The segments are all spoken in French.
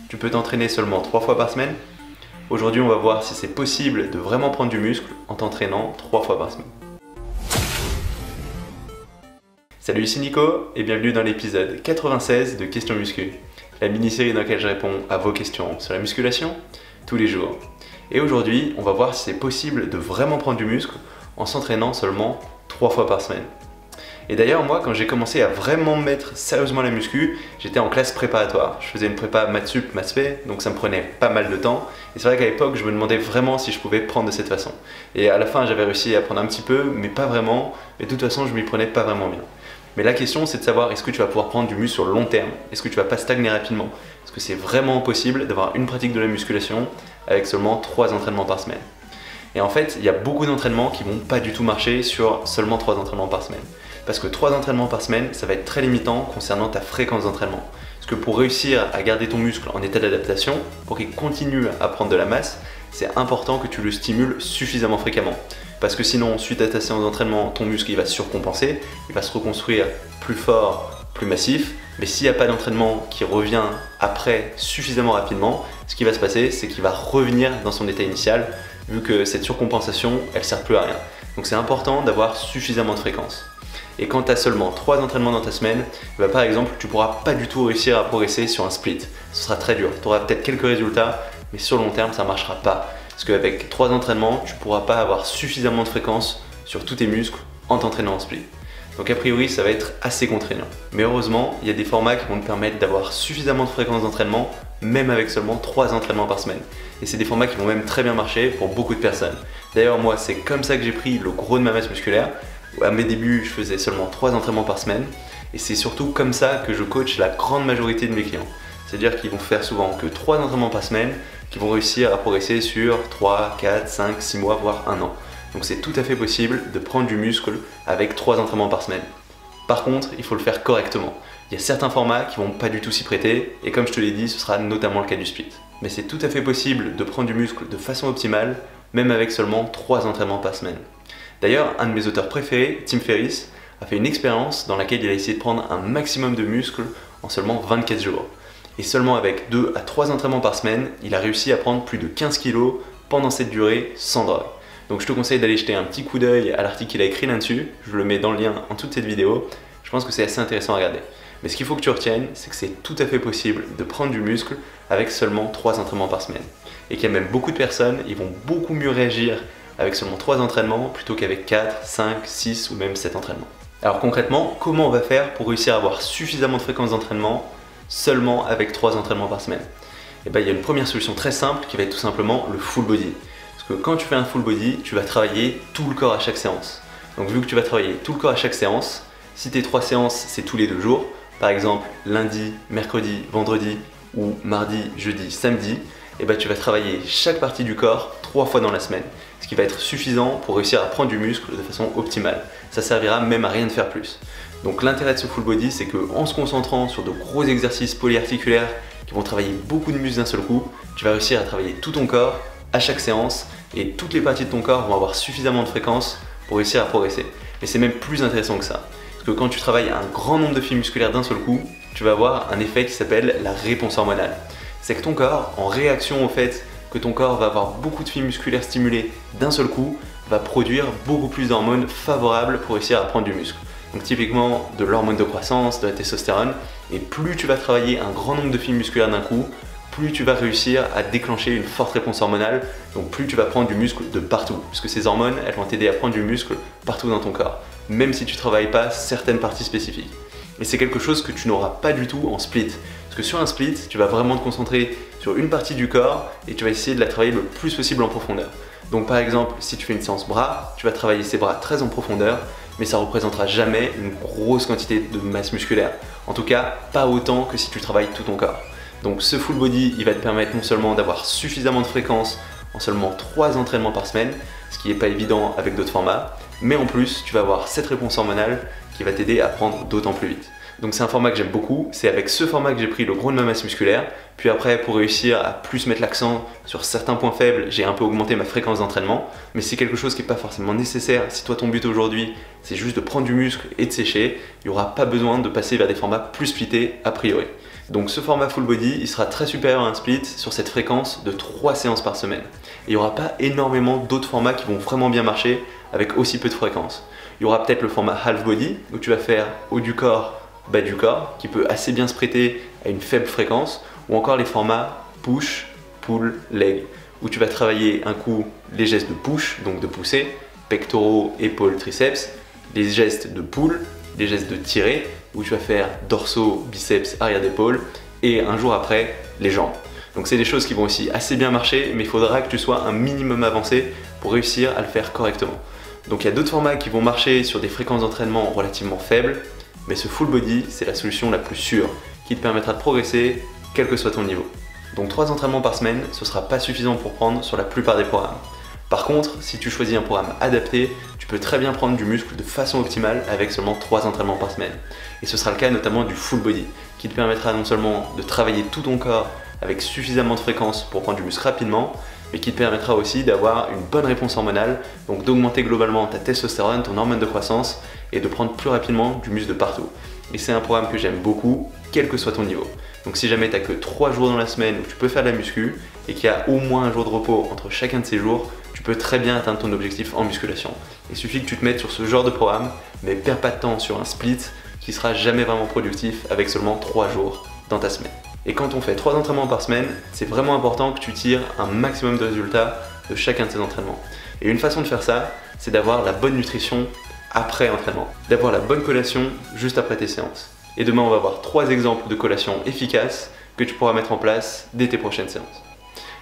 tu peux t'entraîner seulement 3 fois par semaine. Aujourd'hui, on va voir si c'est possible de vraiment prendre du muscle en t'entraînant 3 fois par semaine. Salut, ici Nico et bienvenue dans l'épisode 96 de Questions Muscu, la mini-série dans laquelle je réponds à vos questions sur la musculation tous les jours. Et aujourd'hui, on va voir si c'est possible de vraiment prendre du muscle en s'entraînant seulement 3 fois par semaine. Et d'ailleurs, moi, quand j'ai commencé à vraiment me mettre sérieusement à la muscu, j'étais en classe préparatoire. Je faisais une prépa maths sup, maths spé, donc ça me prenait pas mal de temps. Et c'est vrai qu'à l'époque, je me demandais vraiment si je pouvais prendre de cette façon. Et à la fin, j'avais réussi à prendre un petit peu, mais pas vraiment. Mais de toute façon, je m'y prenais pas vraiment bien. Mais la question, c'est de savoir, est-ce que tu vas pouvoir prendre du muscle sur le long terme? Est-ce que tu vas pas stagner rapidement? Est-ce que c'est vraiment possible d'avoir une pratique de la musculation avec seulement 3 entraînements par semaine? Et en fait, il y a beaucoup d'entraînements qui vont pas du tout marcher sur seulement 3 entraînements par semaine. Parce que 3 entraînements par semaine, ça va être très limitant concernant ta fréquence d'entraînement. Parce que pour réussir à garder ton muscle en état d'adaptation, pour qu'il continue à prendre de la masse, c'est important que tu le stimules suffisamment fréquemment. Parce que sinon, suite à ta séance d'entraînement, ton muscle il va surcompenser, il va se reconstruire plus fort, plus massif. Mais s'il n'y a pas d'entraînement qui revient après suffisamment rapidement, ce qui va se passer, c'est qu'il va revenir dans son état initial, vu que cette surcompensation, elle ne sert plus à rien. Donc c'est important d'avoir suffisamment de fréquence. Et quand tu as seulement 3 entraînements dans ta semaine, bah par exemple, tu ne pourras pas du tout réussir à progresser sur un split. Ce sera très dur. Tu auras peut-être quelques résultats, mais sur le long terme, ça ne marchera pas. Parce qu'avec 3 entraînements, tu ne pourras pas avoir suffisamment de fréquence sur tous tes muscles en t'entraînant en split. Donc a priori, ça va être assez contraignant. Mais heureusement, il y a des formats qui vont te permettre d'avoir suffisamment de fréquence d'entraînement, même avec seulement 3 entraînements par semaine. Et c'est des formats qui vont même très bien marcher pour beaucoup de personnes. D'ailleurs, moi, c'est comme ça que j'ai pris le gros de ma masse musculaire. À mes débuts, je faisais seulement 3 entraînements par semaine. Et c'est surtout comme ça que je coach la grande majorité de mes clients. C'est-à-dire qu'ils vont faire souvent que 3 entraînements par semaine, qui vont réussir à progresser sur 3, 4, 5, 6 mois, voire 1 an. Donc c'est tout à fait possible de prendre du muscle avec 3 entraînements par semaine. Par contre, il faut le faire correctement. Il y a certains formats qui vont pas du tout s'y prêter, et comme je te l'ai dit, ce sera notamment le cas du split. Mais c'est tout à fait possible de prendre du muscle de façon optimale, même avec seulement 3 entraînements par semaine. D'ailleurs, un de mes auteurs préférés, Tim Ferriss, a fait une expérience dans laquelle il a essayé de prendre un maximum de muscle en seulement 24 jours. Et seulement avec 2 à 3 entraînements par semaine, il a réussi à prendre plus de 15 kg pendant cette durée sans drogue. Donc je te conseille d'aller jeter un petit coup d'œil à l'article qu'il a écrit là-dessus, je le mets dans le lien en toute cette vidéo, je pense que c'est assez intéressant à regarder. Mais ce qu'il faut que tu retiennes, c'est que c'est tout à fait possible de prendre du muscle avec seulement 3 entraînements par semaine. Et qu'il y a même beaucoup de personnes, ils vont beaucoup mieux réagir avec seulement 3 entraînements plutôt qu'avec 4, 5, 6 ou même 7 entraînements. Alors concrètement, comment on va faire pour réussir à avoir suffisamment de fréquence d'entraînement seulement avec 3 entraînements par semaine? Et bien il y a une première solution très simple qui va être tout simplement le full body. Parce que quand tu fais un full body, tu vas travailler tout le corps à chaque séance. Donc vu que tu vas travailler tout le corps à chaque séance, si tes 3 séances c'est tous les 2 jours, par exemple lundi, mercredi, vendredi ou mardi, jeudi, samedi, et ben tu vas travailler chaque partie du corps 3 fois dans la semaine. Ce qui va être suffisant pour réussir à prendre du muscle de façon optimale. Ça servira même à rien de faire plus. Donc l'intérêt de ce full body, c'est qu'en se concentrant sur de gros exercices polyarticulaires qui vont travailler beaucoup de muscles d'un seul coup, tu vas réussir à travailler tout ton corps à chaque séance et toutes les parties de ton corps vont avoir suffisamment de fréquence pour réussir à progresser. Mais c'est même plus intéressant que ça. Parce que quand tu travailles un grand nombre de fibres musculaires d'un seul coup, tu vas avoir un effet qui s'appelle la réponse hormonale. C'est que ton corps, en réaction au fait que ton corps va avoir beaucoup de fibres musculaires stimulées d'un seul coup, va produire beaucoup plus d'hormones favorables pour réussir à prendre du muscle. Donc typiquement de l'hormone de croissance, de la testostérone, et plus tu vas travailler un grand nombre de fibres musculaires d'un coup, plus tu vas réussir à déclencher une forte réponse hormonale, donc plus tu vas prendre du muscle de partout, puisque ces hormones, elles vont t'aider à prendre du muscle partout dans ton corps, même si tu ne travailles pas certaines parties spécifiques. Et c'est quelque chose que tu n'auras pas du tout en split, parce que sur un split, tu vas vraiment te concentrer sur une partie du corps et tu vas essayer de la travailler le plus possible en profondeur. Donc par exemple, si tu fais une séance bras, tu vas travailler ces bras très en profondeur, mais ça ne représentera jamais une grosse quantité de masse musculaire. En tout cas, pas autant que si tu travailles tout ton corps. Donc ce full body, il va te permettre non seulement d'avoir suffisamment de fréquence en seulement 3 entraînements par semaine, ce qui n'est pas évident avec d'autres formats, mais en plus, tu vas avoir cette réponse hormonale qui va t'aider à prendre d'autant plus vite. Donc c'est un format que j'aime beaucoup, c'est avec ce format que j'ai pris le gros de ma masse musculaire, puis après pour réussir à plus mettre l'accent sur certains points faibles, j'ai un peu augmenté ma fréquence d'entraînement, mais c'est quelque chose qui n'est pas forcément nécessaire. Si toi ton but aujourd'hui c'est juste de prendre du muscle et de sécher, il n'y aura pas besoin de passer vers des formats plus splittés a priori. Donc ce format full body, il sera très supérieur à un split sur cette fréquence de 3 séances par semaine. Et il n'y aura pas énormément d'autres formats qui vont vraiment bien marcher avec aussi peu de fréquence. Il y aura peut-être le format half body, où tu vas faire haut du corps, bas du corps, qui peut assez bien se prêter à une faible fréquence, ou encore les formats push, pull, leg, où tu vas travailler un coup les gestes de push, donc de pousser, pectoraux, épaules, triceps, les gestes de pull, les gestes de tirer, où tu vas faire dorsaux, biceps, arrière d'épaule, et un jour après, les jambes. Donc c'est des choses qui vont aussi assez bien marcher, mais il faudra que tu sois un minimum avancé pour réussir à le faire correctement. Donc il y a d'autres formats qui vont marcher sur des fréquences d'entraînement relativement faibles, mais ce full body, c'est la solution la plus sûre, qui te permettra de progresser, quel que soit ton niveau. Donc 3 entraînements par semaine, ce ne sera pas suffisant pour prendre sur la plupart des programmes. Par contre, si tu choisis un programme adapté, tu peux très bien prendre du muscle de façon optimale avec seulement 3 entraînements par semaine. Et ce sera le cas notamment du full body, qui te permettra non seulement de travailler tout ton corps avec suffisamment de fréquence pour prendre du muscle rapidement, mais qui te permettra aussi d'avoir une bonne réponse hormonale, donc d'augmenter globalement ta testostérone, ton hormone de croissance, et de prendre plus rapidement du muscle de partout. Et c'est un programme que j'aime beaucoup, quel que soit ton niveau. Donc si jamais tu n'as que 3 jours dans la semaine où tu peux faire de la muscu, et qu'il y a au moins un jour de repos entre chacun de ces jours, tu peux très bien atteindre ton objectif en musculation. Il suffit que tu te mettes sur ce genre de programme, mais perds pas de temps sur un split qui sera jamais vraiment productif avec seulement 3 jours dans ta semaine. Et quand on fait 3 entraînements par semaine, c'est vraiment important que tu tires un maximum de résultats de chacun de ces entraînements. Et une façon de faire ça, c'est d'avoir la bonne nutrition après entraînement, d'avoir la bonne collation juste après tes séances. Et demain, on va voir 3 exemples de collations efficaces que tu pourras mettre en place dès tes prochaines séances.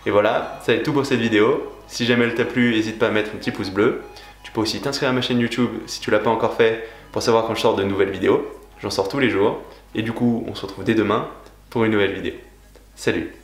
Et voilà, ça va être tout pour cette vidéo. Si jamais elle t'a plu, n'hésite pas à mettre un petit pouce bleu. Tu peux aussi t'inscrire à ma chaîne YouTube si tu ne l'as pas encore fait pour savoir quand je sors de nouvelles vidéos. J'en sors tous les jours. Et du coup, on se retrouve dès demain pour une nouvelle vidéo. Salut!